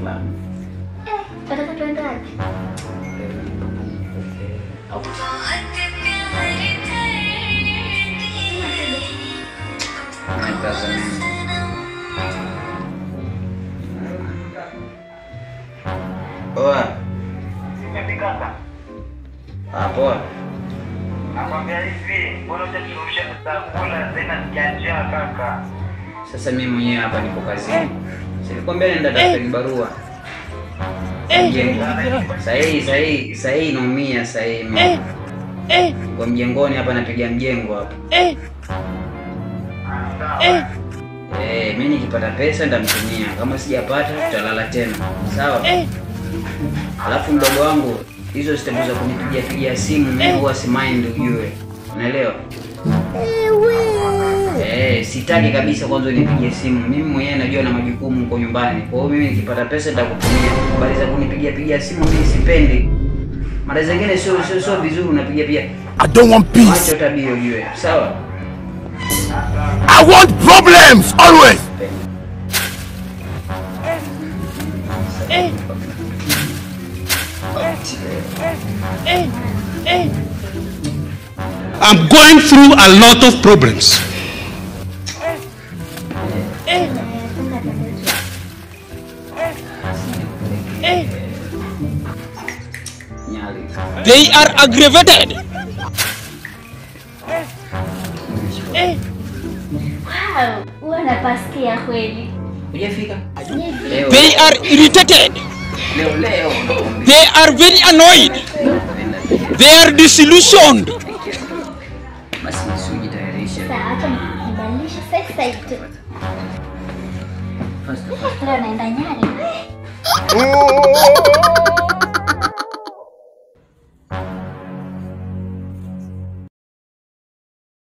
Salamu. Nataka tuende wapi? Poa. Nimepika. Poa. Nakwambia hivi, mbona hujatushusha chakula tena sijaanjia kaka? Sasa mimi mwenyewe hapa niko kazini. Silikwambia nenda tafuta barua. Sahi naumia sahi mimi. Kwa mjengoni hapa napiga mjengo hapa. Mimi nikipata pesa nitamtumia. Kama sijapata tutalala tena. Sawa? Alafu mdogo wangu hizo step za kunipigia simu mimi huwa si mind ujue. Unaelewa? Sitaki kabisa kwanza unipigie simu. Mimi mwenyewe najua na majukumu huko nyumbani. Kwa hiyo mimi nikipata pesa nitakutumia. Habari za kunipigia simu mimi sipendi. Mara zingine sio vizuri unapigia pia. I don't want peace. Acha tabia ujue. Sawa? I want problems always. I'm going through a lot of problems. They are aggravated. Wow, unapasikia kweli. Hujafika? They are irritated. Leo. They are very annoyed. They are disillusioned. Basi nisijitayarishe. Sasa hata nibadilishe sasa hivi. Leo naenda Nyali.